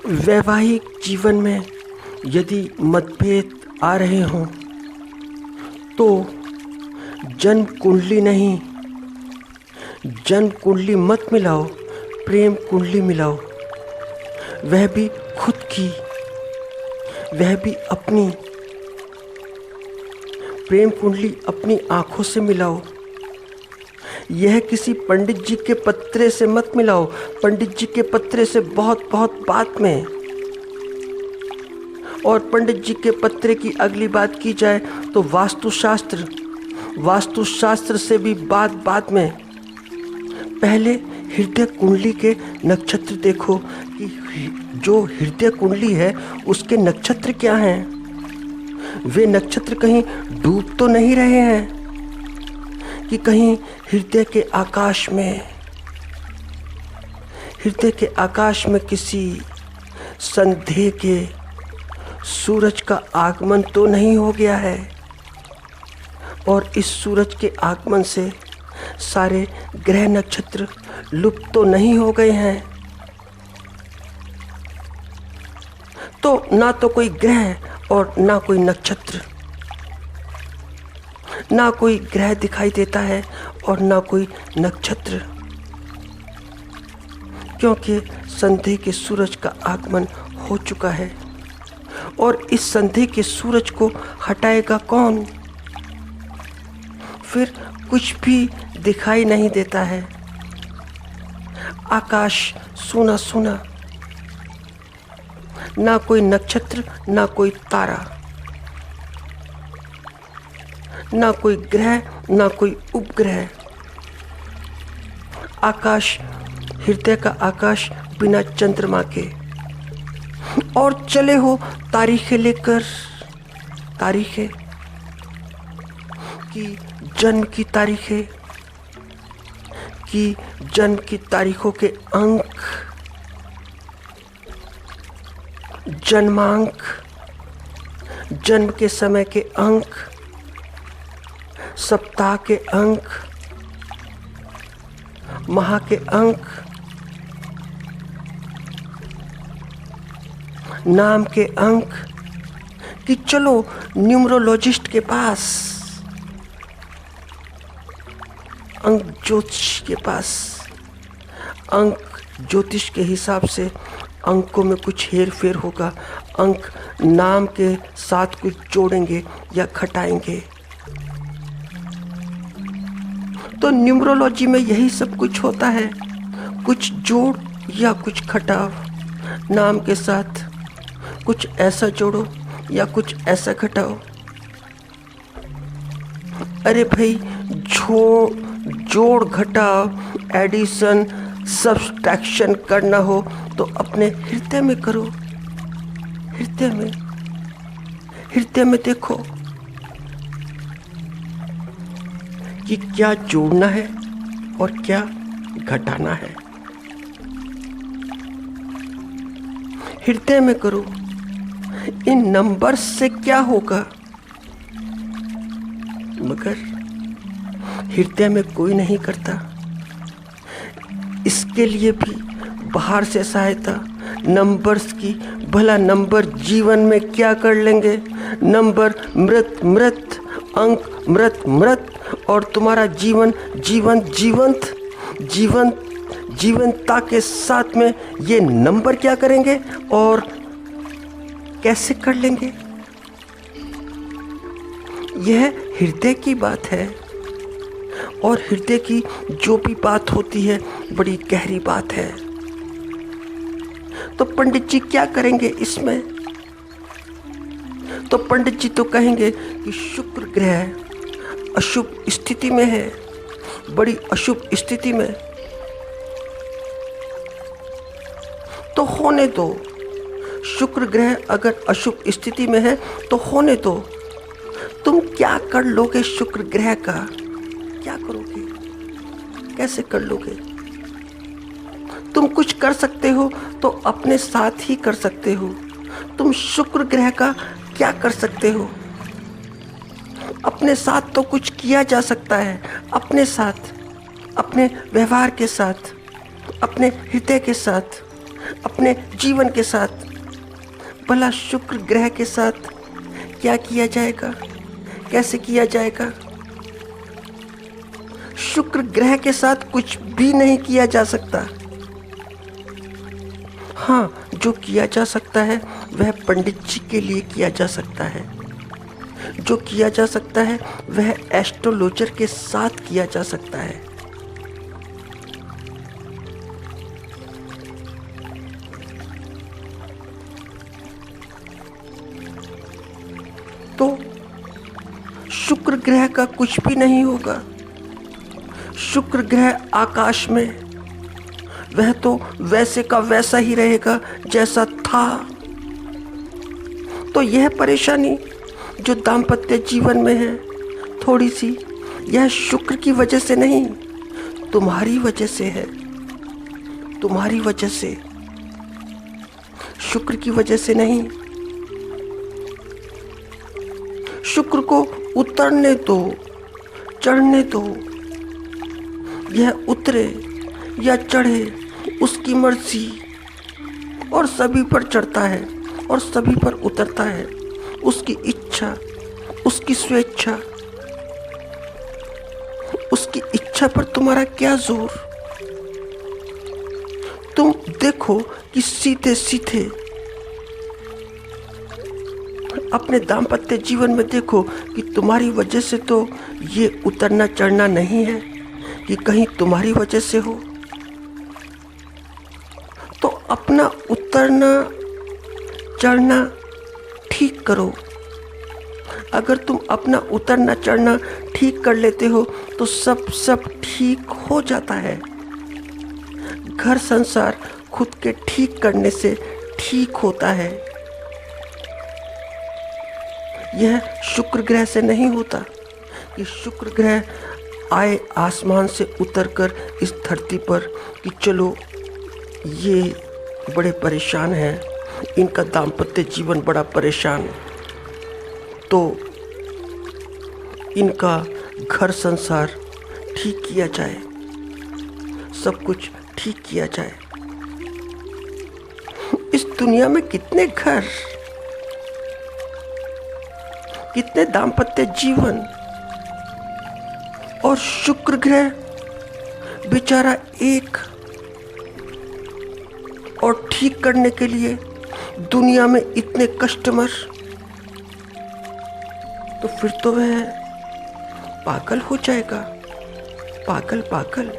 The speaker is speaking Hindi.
वैवाहिक जीवन में यदि मतभेद आ रहे हों तो जन्म कुंडली नहीं, जन्म कुंडली मत मिलाओ, प्रेम कुंडली मिलाओ। वह भी खुद की, वह भी अपनी। प्रेम कुंडली अपनी आंखों से मिलाओ। यह किसी पंडित जी के पत्रे से मत मिलाओ। पंडित जी के पत्रे से बहुत बात में, और पंडित जी के पत्रे की अगली बात की जाए तो वास्तुशास्त्र से भी बात में। पहले हृदय कुंडली के नक्षत्र देखो कि जो हृदय कुंडली है उसके नक्षत्र क्या हैं। वे नक्षत्र कहीं डूब तो नहीं रहे हैं कि कहीं हृदय के आकाश में किसी संदेह के सूरज का आगमन तो नहीं हो गया है, और इस सूरज के आगमन से सारे ग्रह नक्षत्र लुप्त तो नहीं हो गए हैं। तो ना तो कोई ग्रह और ना कोई नक्षत्र, ना कोई ग्रह दिखाई देता है और ना कोई नक्षत्र, क्योंकि संध्या के सूरज का आगमन हो चुका है। और इस संध्या के सूरज को हटाएगा कौन? फिर कुछ भी दिखाई नहीं देता है। आकाश सूना सूना, ना कोई नक्षत्र, ना कोई तारा, ना कोई ग्रह, ना कोई उपग्रह। आकाश, हृदय का आकाश बिना चंद्रमा के। और चले हो तारीखें लेकर, तारीखें कि जन्म की तारीखें, कि जन्म की तारीखों के अंक, जन्मांक, जन्म के समय के अंक, सप्ताह के अंक, माह के अंक, नाम के अंक, कि चलो न्यूमरोलॉजिस्ट के पास, अंक ज्योतिष के पास। अंक ज्योतिष के हिसाब से अंकों में कुछ हेर फेर होगा। अंक नाम के साथ कुछ जोड़ेंगे या घटाएंगे। तो न्यूमरोलॉजी में यही सब कुछ होता है, कुछ जोड़ या कुछ घटाव। नाम के साथ कुछ ऐसा जोड़ो या कुछ ऐसा घटाओ। अरे भाई, जोड़ घटाव, एडिशन, सब्सट्रैक्शन करना हो तो अपने हृदय में करो। हृदय में देखो कि क्या जोड़ना है और क्या घटाना है। हृदय में करो। इन नंबर्स से क्या होगा? मगर हृदय में कोई नहीं करता। इसके लिए भी बाहर से सहायता, नंबर्स की। भला नंबर जीवन में क्या कर लेंगे? नंबर मृत, अंक मृत, और तुम्हारा जीवन जीवंतता के साथ में ये नंबर क्या करेंगे और कैसे कर लेंगे? यह हृदय की बात है, और हृदय की जो भी बात होती है बड़ी गहरी बात है। तो पंडित जी क्या करेंगे इसमें? तो पंडित जी तो कहेंगे कि शुक्र ग्रह अशुभ स्थिति में है, बड़ी अशुभ स्थिति में। तो होने दो। शुक्र ग्रह अगर अशुभ स्थिति में है तो होने दो। तुम क्या कर लोगे शुक्र ग्रह का? क्या करोगे? कैसे कर लोगे? तुम कुछ कर सकते हो तो अपने साथ ही कर सकते हो। तुम शुक्र ग्रह का क्या कर सकते हो? अपने साथ तो कुछ किया जा सकता है। अपने साथ, अपने व्यवहार के साथ, अपने हृदय के साथ। अपने जीवन के साथ, भला शुक्र ग्रह के साथ क्या किया जाएगा, कैसे किया जाएगा? शुक्र ग्रह के साथ कुछ भी नहीं किया जा सकता। हाँ, जो किया जा सकता है वह पंडित जी के लिए किया जा सकता है। जो किया जा सकता है वह एस्ट्रोलॉजर के साथ किया जा सकता है। तो शुक्र ग्रह का कुछ भी नहीं होगा। शुक्र ग्रह आकाश में, वह तो वैसे का वैसा ही रहेगा जैसा था। तो यह परेशानी जो दाम्पत्य जीवन में है थोड़ी सी, यह शुक्र की वजह से नहीं, तुम्हारी वजह से है। तुम्हारी वजह से, शुक्र की वजह से नहीं। शुक्र को उतरने दो, चढ़ने दो। यह उतरे या चढ़े उसकी मर्जी, और सभी पर चढ़ता है और सभी पर उतरता है। उसकी इच्छा, उसकी स्वेच्छा। उसकी इच्छा पर तुम्हारा क्या जोर? तुम देखो कि सीधे सीधे अपने दाम्पत्य जीवन में देखो कि तुम्हारी वजह से तो ये उतरना चढ़ना नहीं है, कि कहीं तुम्हारी वजह से हो। तो अपना उतरना चढ़ना ठीक करो। अगर तुम अपना उतरना चढ़ना ठीक कर लेते हो तो सब ठीक हो जाता है। घर संसार खुद के ठीक करने से ठीक होता है। यह शुक्र ग्रह से नहीं होता कि शुक्र ग्रह आए आसमान से उतरकर इस धरती पर कि चलो ये बड़े परेशान हैं, इनका दाम्पत्य जीवन बड़ा परेशान, तो इनका घर संसार ठीक किया जाए, सब कुछ ठीक किया जाए। इस दुनिया में कितने घर, कितने दाम्पत्य जीवन, और शुक्र ग्रह बेचारा एक, और ठीक करने के लिए दुनिया में इतने कस्टमर। तो फिर तो वह पागल हो जाएगा। पागल पागल।